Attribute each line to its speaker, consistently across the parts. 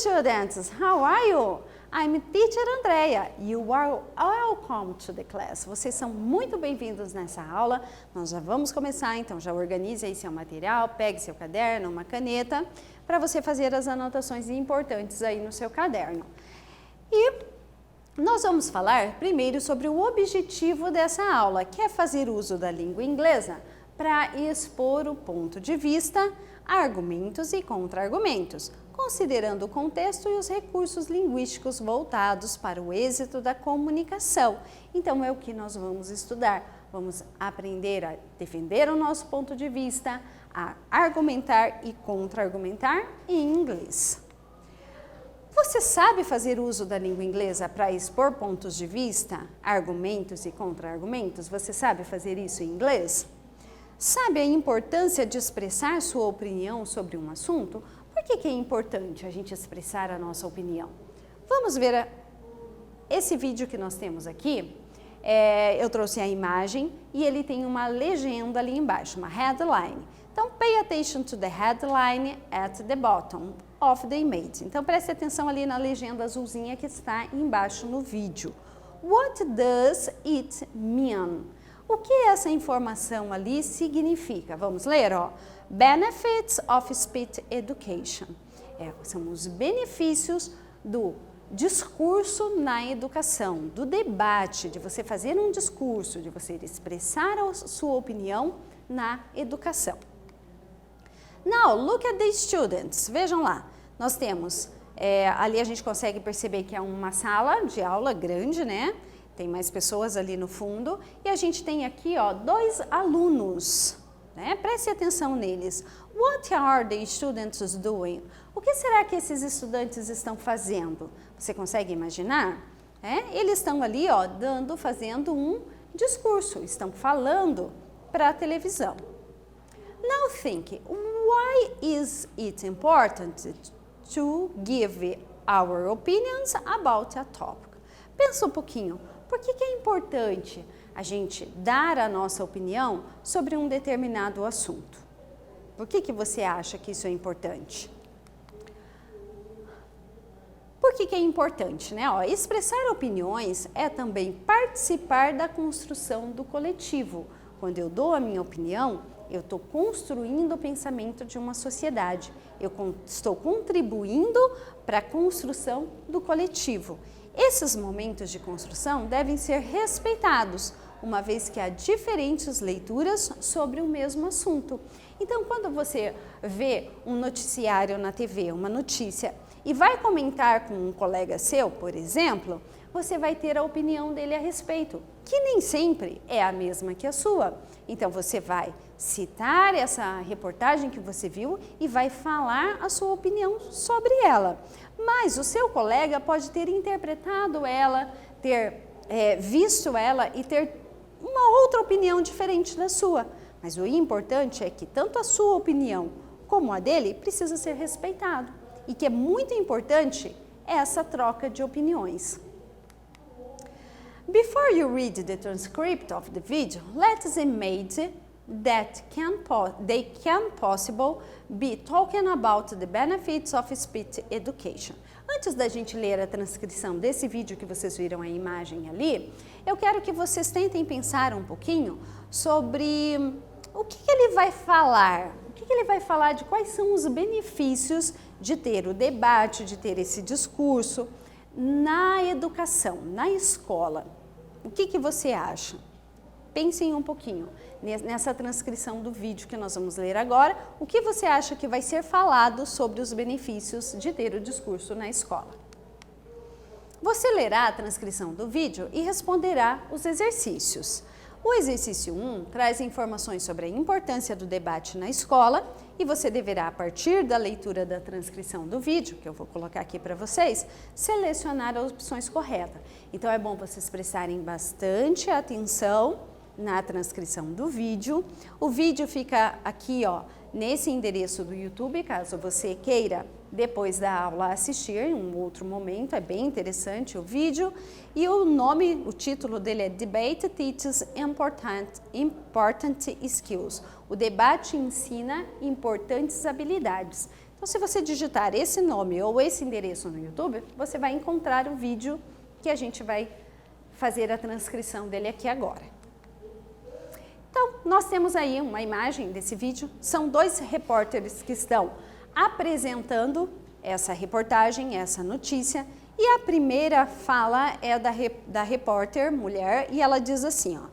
Speaker 1: students, how are you? I'm Teacher Andrea. You are welcome to the class. Vocês são muito bem-vindos nessa aula. Nós já vamos começar, então já organize aí seu material, pegue seu caderno, uma caneta, para você fazer as anotações importantes aí no seu caderno. E nós vamos falar primeiro sobre o objetivo dessa aula, que é fazer uso da língua inglesa para expor o ponto de vista, argumentos e contra-argumentos, considerando o contexto e os recursos linguísticos voltados para o êxito da comunicação. Então é o que nós vamos estudar. Vamos aprender a defender o nosso ponto de vista, a argumentar e contra-argumentar em inglês. Você sabe fazer uso da língua inglesa para expor pontos de vista, argumentos e contra-argumentos? Você sabe fazer isso em inglês? Sabe a importância de expressar sua opinião sobre um assunto? Por que é importante a gente expressar a nossa opinião? Vamos ver esse vídeo que nós temos aqui. Eu trouxe a imagem e ele tem uma legenda ali embaixo, uma headline. Então, pay attention to the headline at the bottom of the image. Então, preste atenção ali na legenda azulzinha que está embaixo no vídeo. What does it mean? O que essa informação ali significa? Vamos ler, ó. Benefits of speech education. São os benefícios do discurso na educação, do debate, de você fazer um discurso, de você expressar a sua opinião na educação. Now, look at the students. Vejam lá, nós temos, ali a gente consegue perceber que é uma sala de aula grande, né? Tem mais pessoas ali no fundo e a gente tem aqui, ó, 2 alunos, né? Preste atenção neles. What are the students doing? O que será que esses estudantes estão fazendo? Você consegue imaginar? Eles estão ali, ó, fazendo um discurso, estão falando para a televisão. Now think, why is it important to give our opinions about a topic? Pensa um pouquinho. Por que é importante a gente dar a nossa opinião sobre um determinado assunto? Por que você acha que isso é importante? Por que é importante, né? Expressar opiniões é também participar da construção do coletivo. Quando eu dou a minha opinião, eu estou construindo o pensamento de uma sociedade. Eu estou contribuindo para a construção do coletivo. Esses momentos de construção devem ser respeitados, uma vez que há diferentes leituras sobre o mesmo assunto. Então, quando você vê um noticiário na TV, uma notícia, e vai comentar com um colega seu, por exemplo, você vai ter a opinião dele a respeito, que nem sempre é a mesma que a sua. Então, você vai citar essa reportagem que você viu e vai falar a sua opinião sobre ela. Mas o seu colega pode ter interpretado ela, ter visto ela e ter uma outra opinião diferente da sua. Mas o importante é que tanto a sua opinião como a dele precisa ser respeitado. E que é muito importante essa troca de opiniões. Before you read the transcript of the video, let's imagine that they can possibly be talking about the benefits of speech education. Antes da gente ler a transcrição desse vídeo que vocês viram a imagem ali, eu quero que vocês tentem pensar um pouquinho sobre o que ele vai falar. O que ele vai falar de quais são os benefícios de ter o debate, de ter esse discurso na educação, na escola. O que você acha? Pensem um pouquinho nessa transcrição do vídeo que nós vamos ler agora. O que você acha que vai ser falado sobre os benefícios de ter o discurso na escola? Você lerá a transcrição do vídeo e responderá os exercícios. O exercício 1 traz informações sobre a importância do debate na escola e você deverá, a partir da leitura da transcrição do vídeo, que eu vou colocar aqui para vocês, selecionar as opções corretas. Então é bom vocês prestarem bastante atenção na transcrição do vídeo. O vídeo fica aqui, ó, nesse endereço do YouTube, caso você queira depois da aula assistir em um outro momento, é bem interessante o vídeo. E o título dele é Debate Teaches Important Skills. O debate ensina importantes habilidades. Então, se você digitar esse nome ou esse endereço no YouTube, você vai encontrar o vídeo que a gente vai fazer a transcrição dele aqui agora. Então, nós temos aí uma imagem desse vídeo, são 2 repórteres que estão apresentando essa reportagem, essa notícia, e a primeira fala é da repórter mulher, e ela diz assim, ó,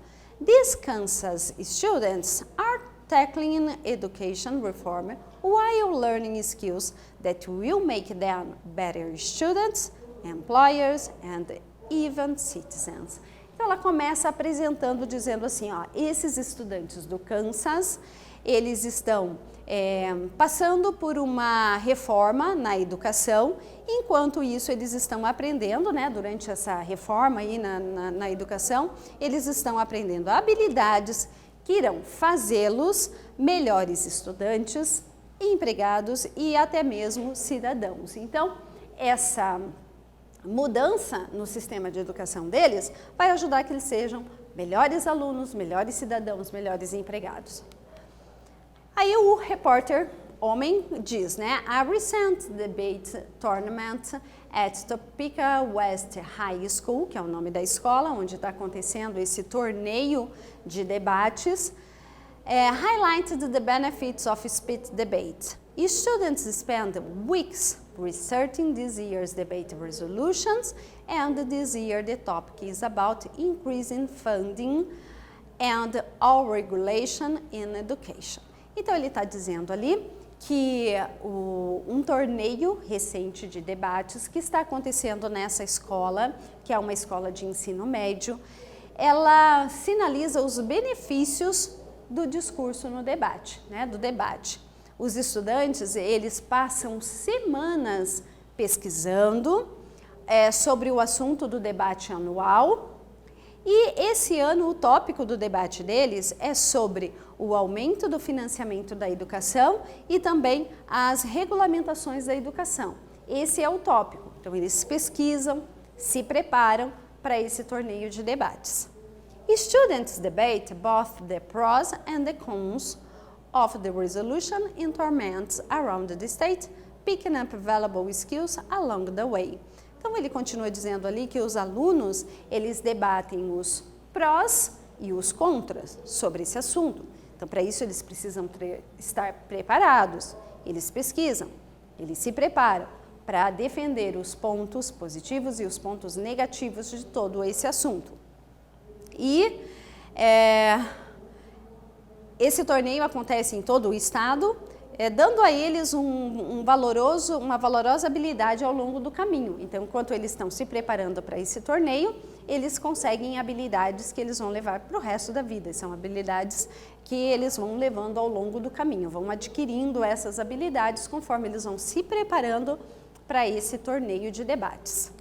Speaker 1: "These Kansas students are tackling education reform while learning skills that will make them better students, employers and even citizens." Então ela começa apresentando, dizendo assim, ó, esses estudantes do Kansas, eles estão passando por uma reforma na educação, enquanto isso eles estão aprendendo, né, durante essa reforma aí na educação, eles estão aprendendo habilidades que irão fazê-los melhores estudantes, empregados e até mesmo cidadãos. Então, essa mudança no sistema de educação deles vai ajudar que eles sejam melhores alunos, melhores cidadãos, melhores empregados. Aí o repórter homem diz, né, "A recent debate tournament at Topeka West High School", que é o nome da escola onde está acontecendo esse torneio de debates, highlighted the benefits of speech debate. Students spend weeks researching this year's debate resolutions, and this year the topic is about increasing funding and all regulation in education. Então ele está dizendo ali que um torneio recente de debates que está acontecendo nessa escola, que é uma escola de ensino médio, ela sinaliza os benefícios do discurso no debate, né, do debate. Os estudantes, eles passam semanas pesquisando sobre o assunto do debate anual, e esse ano o tópico do debate deles é sobre o aumento do financiamento da educação e também as regulamentações da educação. Esse é o tópico. Então eles pesquisam, se preparam para esse torneio de debates. Students debate both the pros and the cons of the resolution in tournaments around the state, picking up valuable skills along the way. Então ele continua dizendo ali que os alunos, eles debatem os prós e os contras sobre esse assunto. Então para isso eles precisam estar preparados, eles pesquisam, eles se preparam para defender os pontos positivos e os pontos negativos de todo esse assunto. E esse torneio acontece em todo o estado, dando a eles uma valorosa habilidade ao longo do caminho. Então, enquanto eles estão se preparando para esse torneio, eles conseguem habilidades que eles vão levar para o resto da vida. São habilidades que eles vão levando ao longo do caminho, vão adquirindo essas habilidades conforme eles vão se preparando para esse torneio de debates.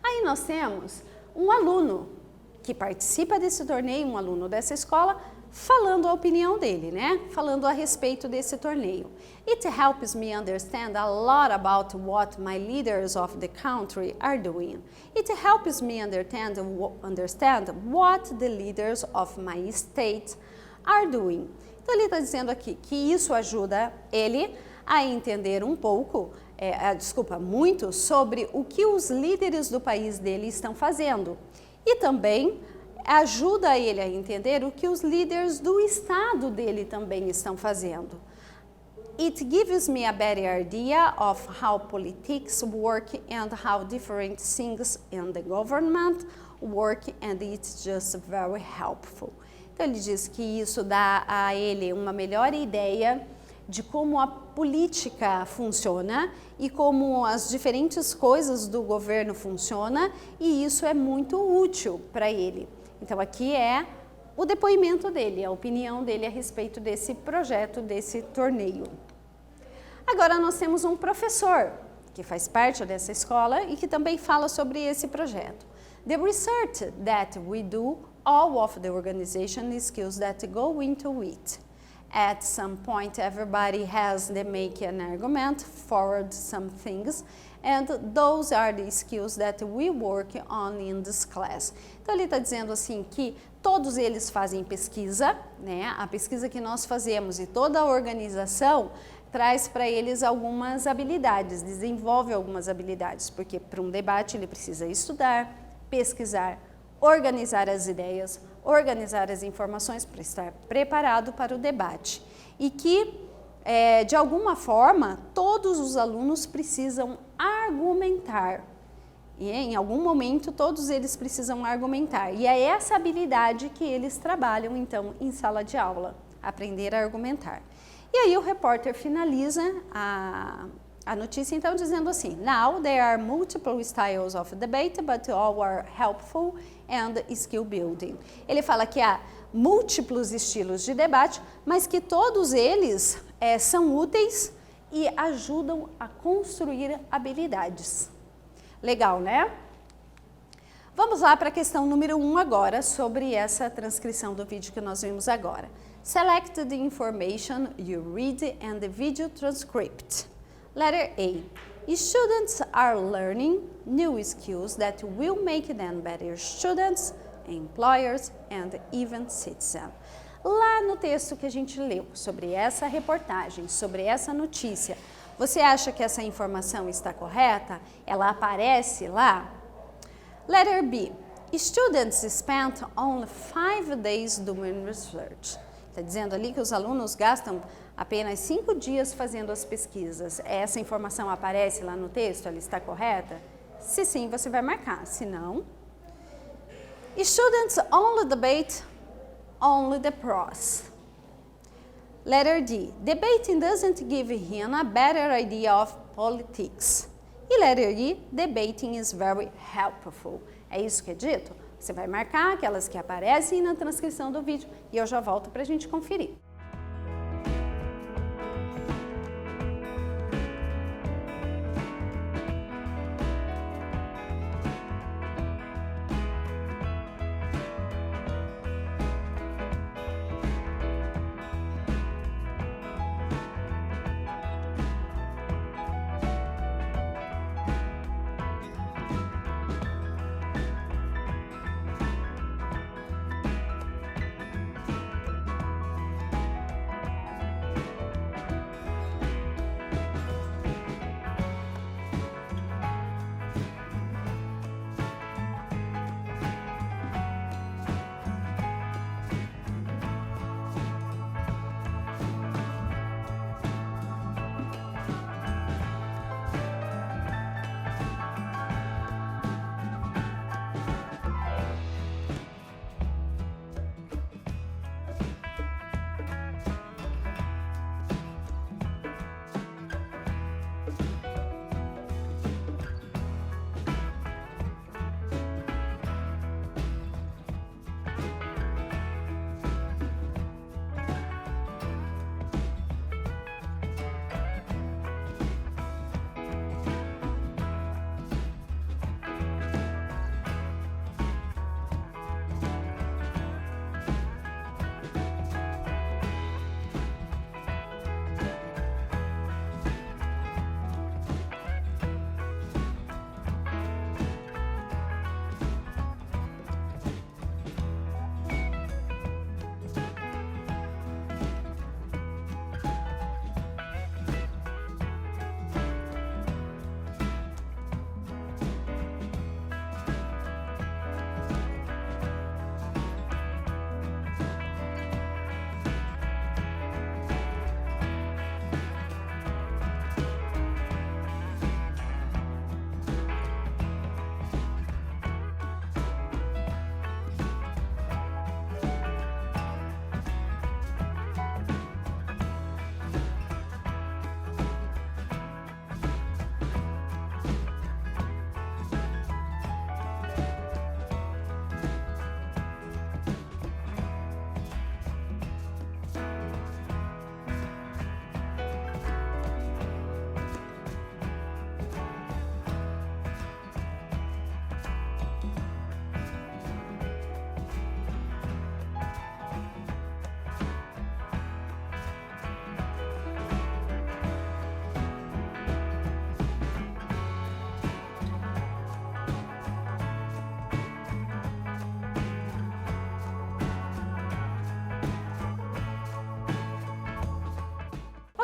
Speaker 1: Aí nós temos um aluno que participa desse torneio, um aluno dessa escola, falando a opinião dele, né? Falando a respeito desse torneio. "It helps me understand a lot about what my leaders of the country are doing. It helps me understand what the leaders of my state are doing." Então ele está dizendo aqui que isso ajuda ele a entender muito sobre o que os líderes do país dele estão fazendo. E também ajuda ele a entender o que os líderes do estado dele também estão fazendo. "It gives me a better idea of how politics work and how different things in the government work, and it's just very helpful." Então ele diz que isso dá a ele uma melhor ideia de como a política funciona e como as diferentes coisas do governo funcionam, e isso é muito útil para ele. Então aqui é o depoimento dele, a opinião dele a respeito desse projeto, desse torneio. Agora nós temos um professor que faz parte dessa escola e que também fala sobre esse projeto. "The research that we do, all of the organization skills that go into it. At some point, everybody has to make an argument, forward some things, and those are the skills that we work on in this class." Então ele está dizendo assim que todos eles fazem pesquisa, né? A pesquisa que nós fazemos e toda a organização traz para eles algumas habilidades, desenvolve algumas habilidades, porque para um debate ele precisa estudar, pesquisar, organizar as ideias, organizar as informações para estar preparado para o debate. E que, de alguma forma, todos os alunos precisam argumentar. E em algum momento todos eles precisam argumentar. E é essa habilidade que eles trabalham, então, em sala de aula, aprender a argumentar. E aí o repórter finaliza a notícia, então, dizendo assim: Now there are multiple styles of debate, but all are helpful and skill building. Ele fala que há múltiplos estilos de debate, mas que todos eles são úteis e ajudam a construir habilidades. Legal, né? Vamos lá para a questão número 1 agora, sobre essa transcrição do vídeo que nós vimos agora. Select the information you read and the video transcript. Letter A. Students are learning new skills that will make them better students, employers and even citizens. Lá no texto que a gente leu sobre essa reportagem, sobre essa notícia, você acha que essa informação está correta? Ela aparece lá? Letter B. Students spent only 5 days doing research. Está dizendo ali que os alunos gastam apenas 5 dias fazendo as pesquisas. Essa informação aparece lá no texto? Ela está correta? Se sim, você vai marcar. Se não, students only debate only the pros. Letter D. Debating doesn't give him a better idea of politics. E letter E. Debating is very helpful. É isso que é dito? Você vai marcar aquelas que aparecem na transcrição do vídeo e eu já volto para a gente conferir.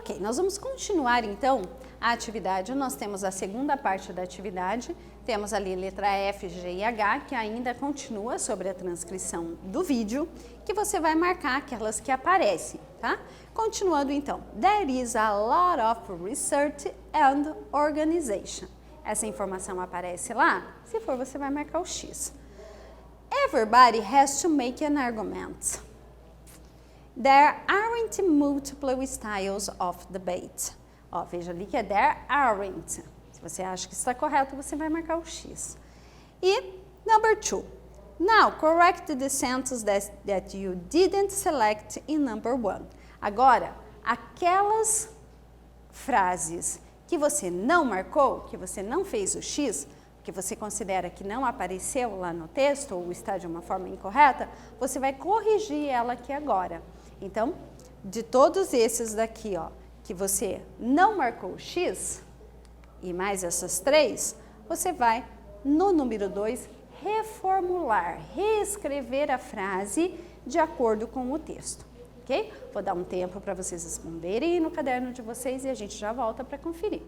Speaker 1: Ok, nós vamos continuar então a atividade. Nós temos a segunda parte da atividade, temos ali letra F, G e H, que ainda continua sobre a transcrição do vídeo, que você vai marcar aquelas que aparecem, tá? Continuando então, there is a lot of research and organization. Essa informação aparece lá, se for você vai marcar o X. Everybody has to make an argument. There aren't multiple styles of debate. Ó, veja ali que é there aren't. Se você acha que está correto, você vai marcar o X. E number 2. Now, correct the sentence that you didn't select in number 1. Agora, aquelas frases que você não marcou, que você não fez o X, que você considera que não apareceu lá no texto ou está de uma forma incorreta, você vai corrigir ela aqui agora. Então, de todos esses daqui, ó, que você não marcou o X, e mais essas 3, você vai, no número 2, reformular, reescrever a frase de acordo com o texto, ok? Vou dar um tempo para vocês responderem no caderno de vocês e a gente já volta para conferir.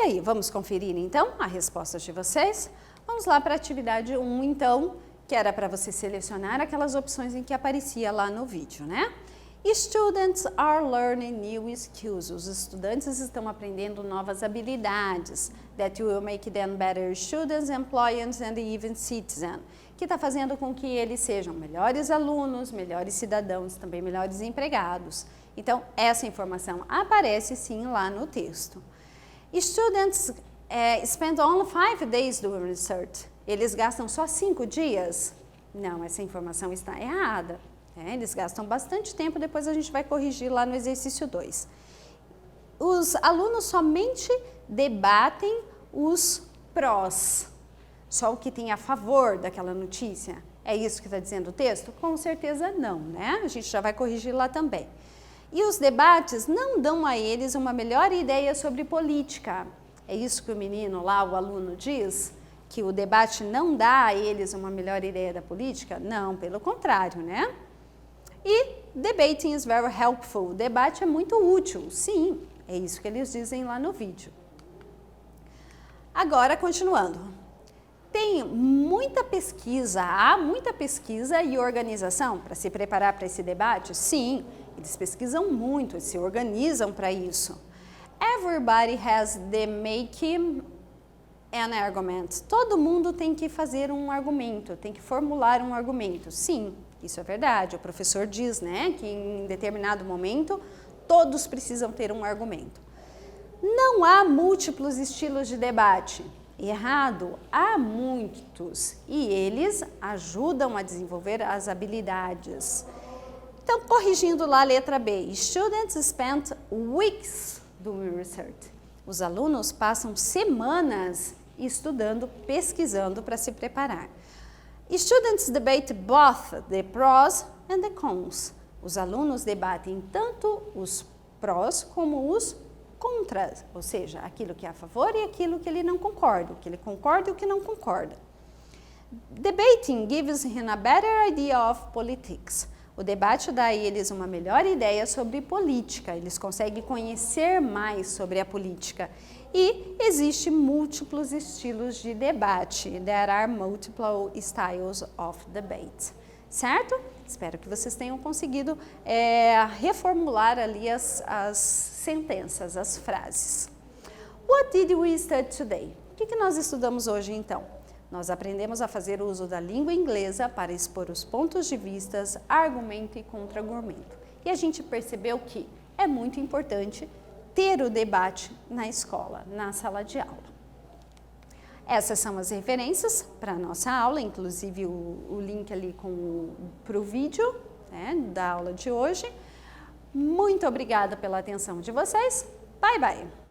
Speaker 1: aí, vamos conferir então a resposta de vocês? Vamos lá para a atividade 1 então, que era para você selecionar aquelas opções em que aparecia lá no vídeo, né? Students are learning new skills. Os estudantes estão aprendendo novas habilidades that will make them better students, employees and even citizens, que está fazendo com que eles sejam melhores alunos, melhores cidadãos, também melhores empregados. Então, essa informação aparece sim lá no texto. Students spend only 5 days doing research. Eles gastam só 5 dias? Não, essa informação está errada. Eles gastam bastante tempo, depois a gente vai corrigir lá no exercício 2. Os alunos somente debatem os prós, só o que tem a favor daquela notícia. É isso que está dizendo o texto? Com certeza não, né? A gente já vai corrigir lá também. E os debates não dão a eles uma melhor ideia sobre política. É isso que o menino lá, o aluno, diz? Que o debate não dá a eles uma melhor ideia da política? Não, pelo contrário, né? E debating is very helpful. O debate é muito útil, sim. É isso que eles dizem lá no vídeo. Agora, continuando. Tem muita pesquisa, há muita pesquisa e organização para se preparar para esse debate? Sim, eles pesquisam muito, eles se organizam para isso. Everybody has the making an argument. Todo mundo tem que fazer um argumento, tem que formular um argumento. Sim, isso é verdade. O professor diz, né, que em determinado momento todos precisam ter um argumento. Não há múltiplos estilos de debate. Errado, há muitos e eles ajudam a desenvolver as habilidades. Então, corrigindo lá a letra B, students spend weeks doing research. Os alunos passam semanas estudando, pesquisando para se preparar. Students debate both the pros and the cons. Os alunos debatem tanto os prós como os contras, ou seja, aquilo que é a favor e aquilo que ele não concorda, o que ele concorda e o que não concorda. Debating gives him a better idea of politics. O debate dá a eles uma melhor ideia sobre política, eles conseguem conhecer mais sobre a política. E existem múltiplos estilos de debate. There are multiple styles of debate. Certo? Espero que vocês tenham conseguido reformular ali as sentenças, as frases. What did we study today? O que nós estudamos hoje então? Nós aprendemos a fazer uso da língua inglesa para expor os pontos de vista, argumento e contra-argumento. E a gente percebeu que é muito importante ter o debate na escola, na sala de aula. Essas são as referências para a nossa aula, inclusive o link ali para o vídeo, né, da aula de hoje. Muito obrigada pela atenção de vocês. Bye, bye!